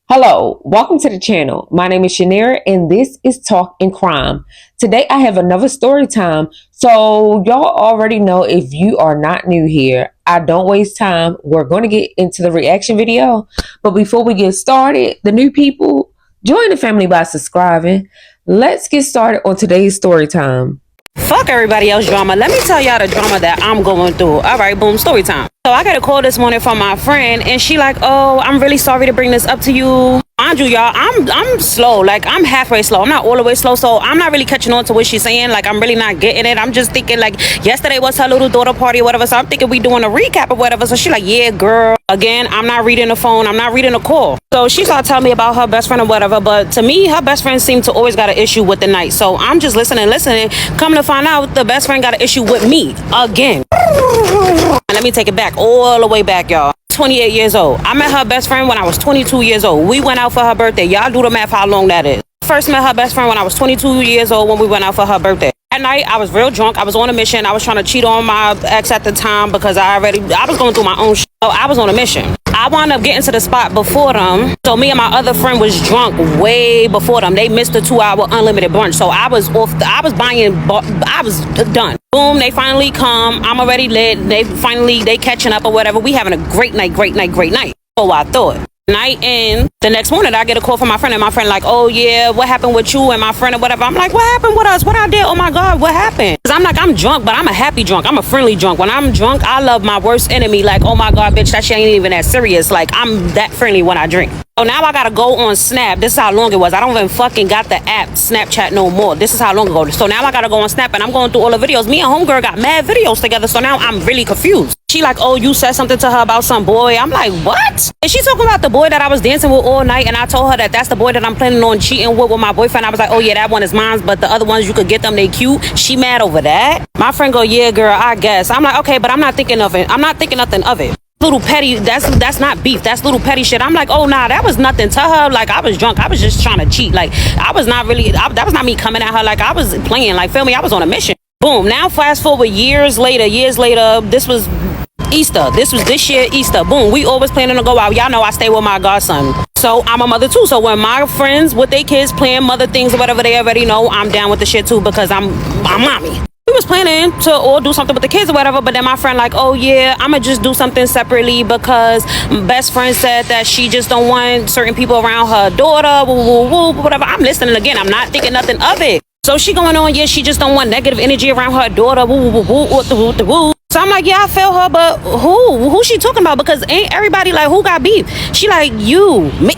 Hello, welcome to the channel. My name is Shaneria and this is Talk and Crime. Today I have another story time. So y'all already know, if you are not new here, I don't waste time. We're going to get into the reaction video. But before we get started, the new people, join the family by subscribing. Let's get started on today's story time. Fuck everybody else drama. Let me tell y'all the drama that I'm going through. All right, boom, story time. So I got a call this morning from my friend, and she like, oh, I'm really sorry to bring this up to you. Mind you, y'all, I'm slow. Like, I'm halfway slow. I'm not all the way slow, so I'm not really catching on to what she's saying. Like, I'm really not getting it. I'm just thinking, like, yesterday was her little daughter party or whatever, so I'm thinking we doing a recap or whatever. So she like, yeah, girl. Again, I'm not reading the phone. I'm not reading the call. So she started telling me about her best friend or whatever, but to me, her best friend seemed to always got an issue with the night. So I'm just listening. Come to find out, the best friend got an issue with me again. And let me take it back, all the way back, y'all. 28 years old. I met her best friend when I was 22 years old. We went out for her birthday. Y'all do the math how long that is. First met her best friend when I was 22 years old when we went out for her birthday. That night, I was real drunk. I was on a mission. I was trying to cheat on my ex at the time because I was going through my own shit. So I was on a mission. I wound up getting to the spot before them. So me and my other friend was drunk way before them. They missed the 2-hour unlimited brunch. So I was done. Boom, they finally come. I'm already lit. They catching up or whatever. We having a great night. So I thought. Night in, the next morning I get a call from my friend, and my friend like, oh yeah, what happened with you and my friend or whatever. I'm like, what happened with us? What I did? Oh my God, what happened? Because I'm drunk, but I'm a happy drunk. I'm a friendly drunk. When I'm drunk, I love my worst enemy. Like, oh my God, bitch, that shit ain't even that serious. Like, I'm that friendly when I drink. So now I gotta go on Snap. This is how long it was. I don't even fucking got the app Snapchat no more. This is how long ago. So now I gotta go on Snap, and I'm going through all the videos. Me and homegirl got mad videos together. So now I'm really confused. She like, oh, you said something to her about some boy. I'm like, what? And she talking about the boy that I was dancing with all night, and I told her that that's the boy that I'm planning on cheating with my boyfriend. I was like, oh yeah, that one is mine, but the other ones you could get them, they cute. She mad over that. My friend go, yeah, girl, I guess. I'm like, okay, but I'm not thinking of it. I'm not thinking nothing of it. Little petty, that's not beef. That's little petty shit. I'm like, oh nah, that was nothing to her. Like, I was drunk. I was just trying to cheat. Like, that was not me coming at her. Like, I was playing. Like, feel me? I was on a mission. Boom. Now fast forward years later, this was Easter. This year, Easter. Boom. We always planning to go out. Y'all know I stay with my godson. So I'm a mother too. So when my friends with their kids playing mother things or whatever, they already know I'm down with the shit too, because I'm mommy. We was planning to all do something with the kids or whatever, but then my friend like, oh yeah, I'ma just do something separately because my best friend said that she just don't want certain people around her daughter, whatever. I'm listening again. I'm not thinking nothing of it. So she going on, yeah, she just don't want negative energy around her daughter, So I'm like, yeah, I feel her, but who she talking about? Because ain't everybody like, who got beef? She like, you, me.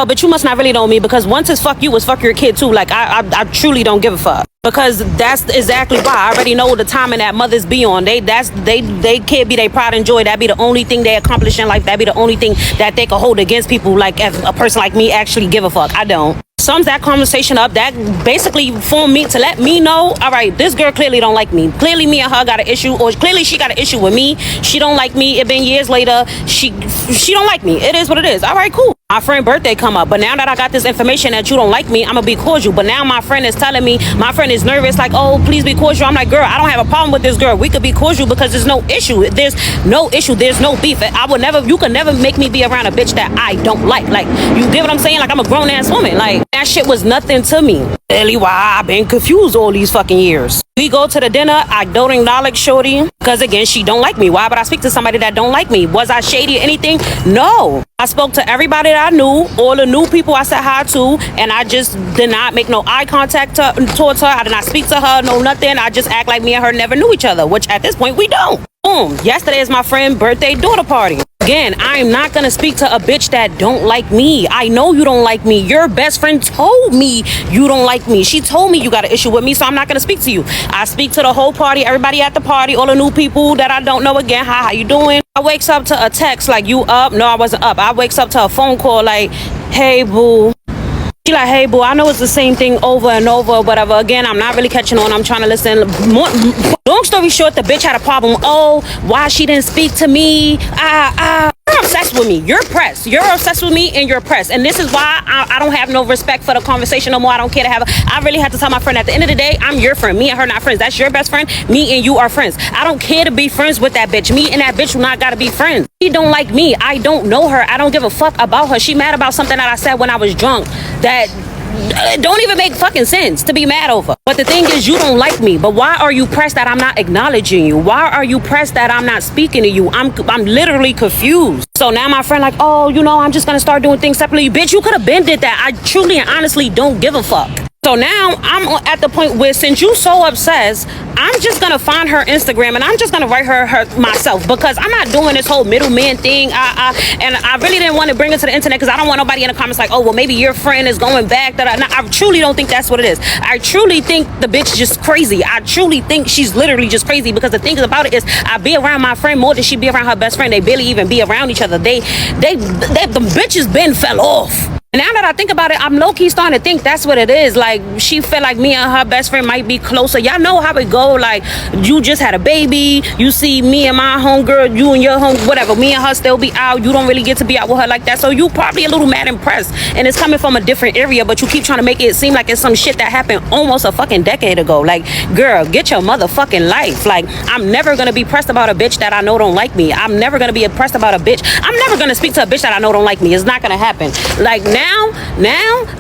Oh, but you must not really know me, because once it's fuck you, it's fuck your kid too. Like, I truly don't give a fuck, because that's exactly why. I already know the timing that mothers be on. They can't be their pride and joy. That be the only thing they accomplish in life. That be the only thing that they can hold against people. Like, if a person like me actually give a fuck, I don't. Sums that conversation up. That basically for me to let me know, all right, this girl clearly don't like me. Clearly me and her got an issue, or clearly she got an issue with me. She don't like me. It been years later. She don't like me. It is what it is. All right, cool. My friend birthday come up, but now that I got this information that you don't like me, I'm gonna be cordial. But now my friend is telling me, my friend is nervous, like, oh, please be cordial. I'm like, girl, I don't have a problem with this girl. We could be cordial because there's no issue. There's no issue. There's no beef. You could never make me be around a bitch that I don't like. Like, you get what I'm saying? Like, I'm a grown ass woman. Like, that shit was nothing to me. Really, why I've been confused all these fucking years. We go to the dinner. I don't acknowledge shorty because, again, she don't like me. Why would I speak to somebody that don't like me? Was I shady or anything? No. I spoke to everybody that I knew, all the new people I said hi to, and I just did not make no eye contact towards her. I did not speak to her, no nothing. I just act like me and her never knew each other, which at this point we don't. Boom. Yesterday is my friend's birthday daughter party. Again, I'm not gonna speak to a bitch that don't like me. I know you don't like me. Your best friend told me you don't like me. She told me you got an issue with me, so I'm not gonna speak to you. I speak to the whole party, everybody at the party, all the new people that I don't know. Again, hi, how you doing? I wakes up to a text like, you up? No, I wasn't up. I wakes up to a phone call like, hey boo. She like, hey boo, I know it's the same thing over and over, whatever. Again, I'm not really catching on. I'm trying to listen. Long story short, the bitch had a problem. Oh, why she didn't speak to me? You're obsessed with me. You're pressed. You're obsessed with me and you're pressed. And this is why I don't have no respect for the conversation no more. I don't care to have I really have to tell my friend at the end of the day, I'm your friend. Me and her not friends. That's your best friend. Me and you are friends. I don't care to be friends with that bitch. Me and that bitch do not gotta be friends. She don't like me. I don't know her. I don't give a fuck about her. She mad about something that I said when I was drunk that don't even make fucking sense to be mad over. But the thing is, you don't like me. But why are you pressed that I'm not acknowledging you? Why are you pressed that I'm not speaking to you? I'm literally confused. So now my friend like, oh, I'm just gonna start doing things separately. Bitch, you could have been did that. I truly and honestly don't give a fuck. So now I'm at the point where since you so obsessed, I'm just gonna find her Instagram and I'm just gonna write her myself because I'm not doing this whole middleman thing. And I really didn't want to bring it to the internet because I don't want nobody in the comments like, oh well, maybe your friend is going back. I truly don't think that's what it is. I truly think the bitch is just crazy. I truly think she's literally just crazy because the thing about it is I be around my friend more than she be around her best friend. They barely even be around each other. The bitches been fell off. Now that I think about it, I'm low-key starting to think that's what it is. Like, she felt like me and her best friend might be closer. Y'all know how it go. Like, you just had a baby. You see me and my homegirl, you and your home, whatever. Me and her still be out. You don't really get to be out with her like that. So you probably a little mad impressed. And it's coming from a different area, but you keep trying to make it seem like it's some shit that happened almost a fucking decade ago. Like, girl, get your motherfucking life. Like, I'm never going to be pressed about a bitch that I know don't like me. I'm never going to be impressed about a bitch. I'm never going to speak to a bitch that I know don't like me. It's not going to happen. Like, now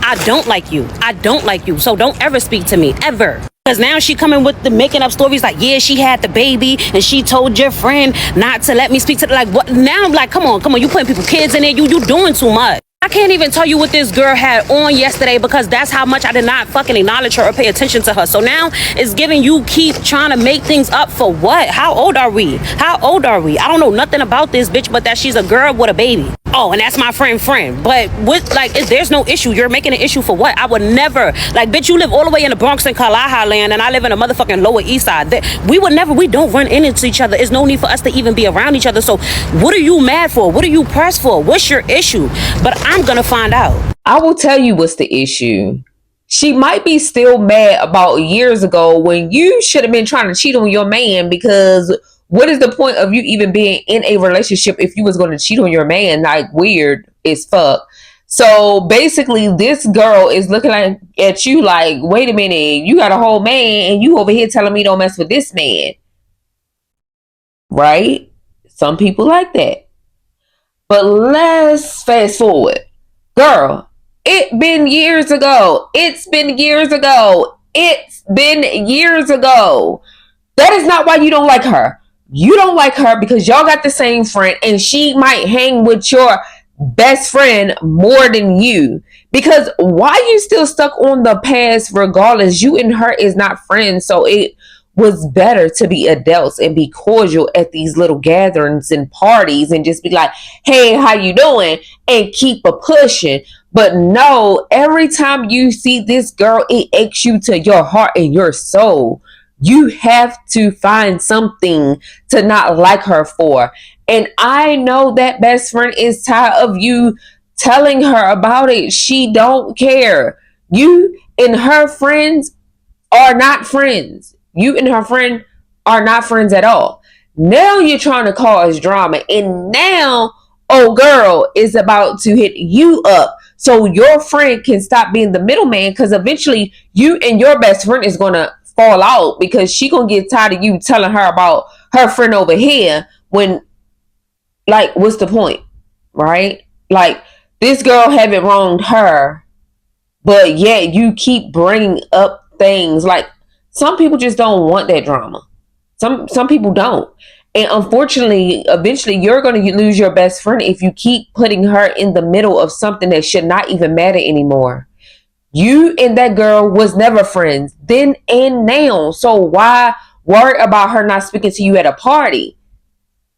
I don't like you. I don't like you. So don't ever speak to me, ever. Because now she coming with the making up stories like, yeah, she had the baby and she told your friend not to let me speak to like what. Now I'm like, come on, you putting people kids in there. You doing too much. I can't even tell you what this girl had on yesterday because that's how much I did not fucking acknowledge her or pay attention to her. So now it's giving you keep trying to make things up for what? How old are we? I don't know nothing about this bitch but that she's a girl with a baby. Oh, and that's my friend. But with there's no issue. You're making an issue for what? I would never. Like, bitch, you live all the way in the Bronx and Kalaha land and I live in a motherfucking Lower East Side. We don't run into each other. There's no need for us to even be around each other. So what are you mad for? What are you pressed for? What's your issue? But I'm gonna find out. I will tell you what's the issue. She might be still mad about years ago when you should have been trying to cheat on your man, because what is the point of you even being in a relationship if you was going to cheat on your man? Like, weird as fuck. So basically this girl is looking at you like, wait a minute, you got a whole man and you over here telling me don't mess with this man. Right? Some people like that. But let's fast forward. Girl, it's been years ago. That is not why you don't like her. You don't like her because y'all got the same friend and she might hang with your best friend more than you. Because why you still stuck on the past regardless? You and her is not friends. So it was better to be adults and be cordial at these little gatherings and parties and just be like, hey, how you doing? And keep a pushing. But no, every time you see this girl, it aches you to your heart and your soul. You have to find something to not like her for. And I know that best friend is tired of you telling her about it. She don't care. You and her friends are not friends. You and her friend are not friends at all. Now you're trying to cause drama. And now, oh girl is about to hit you up so your friend can stop being the middleman, because eventually you and your best friend is going to fall out because she going to get tired of you telling her about her friend over here when, like, what's the point? Right? Like, this girl haven't wronged her, but yet you keep bringing up things like, some people just don't want that drama. Some people don't. And unfortunately, eventually you're going to lose your best friend if you keep putting her in the middle of something that should not even matter anymore. You and that girl was never friends then and now. So why worry about her not speaking to you at a party?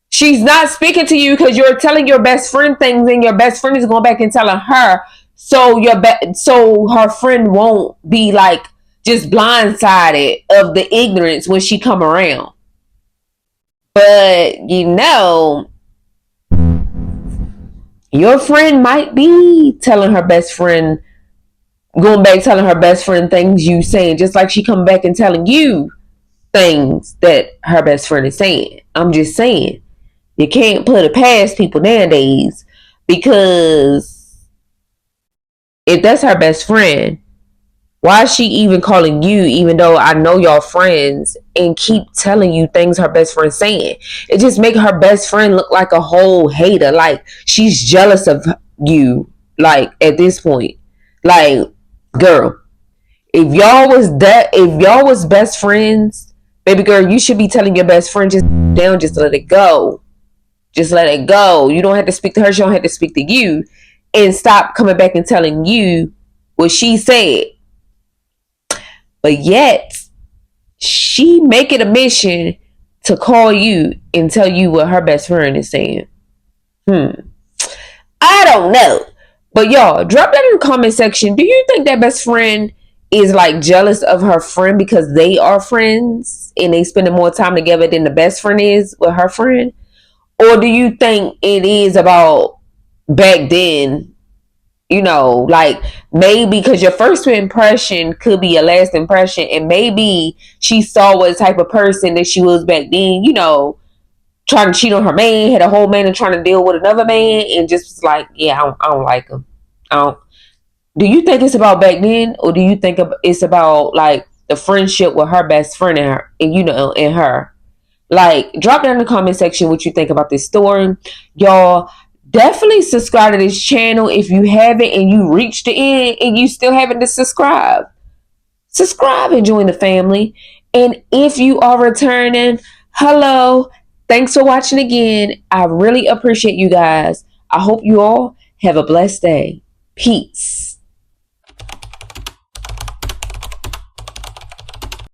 She's not speaking to you because you're telling your best friend things and your best friend is going back and telling her. So so her friend won't be like, just blindsided of the ignorance when she come around. But your friend might be telling her best friend, going back telling her best friend things you saying, just like she come back and telling you things that her best friend is saying. I'm just saying. You can't put it past people nowadays, because if that's her best friend, why is she even calling you, even though I know y'all friends, and keep telling you things her best friend's saying? It just make her best friend look like a whole hater. Like she's jealous of you. Like at this point, like girl, if y'all was best friends, baby girl, you should be telling your best friend just down, just let it go. Just let it go. You don't have to speak to her. She don't have to speak to you. And stop coming back and telling you what she said. But yet, she make it a mission to call you and tell you what her best friend is saying. I don't know. But y'all, drop that in the comment section. Do you think that best friend is like jealous of her friend because they are friends and they spending more time together than the best friend is with her friend? Or do you think it is about back then, like maybe because your first impression could be a last impression, and maybe she saw what type of person that she was back then, trying to cheat on her man, had a whole man and trying to deal with another man, and just was like, yeah, I don't like him. I don't. Do you think it's about back then, or do you think it's about like the friendship with her best friend and her, and her? Like, drop down in the comment section what you think about this story. Y'all, definitely subscribe to this channel if you haven't and you reached the end and you still haven't to subscribe. Subscribe and join the family. And if you are returning, hello. Thanks for watching again. I really appreciate you guys. I hope you all have a blessed day. Peace.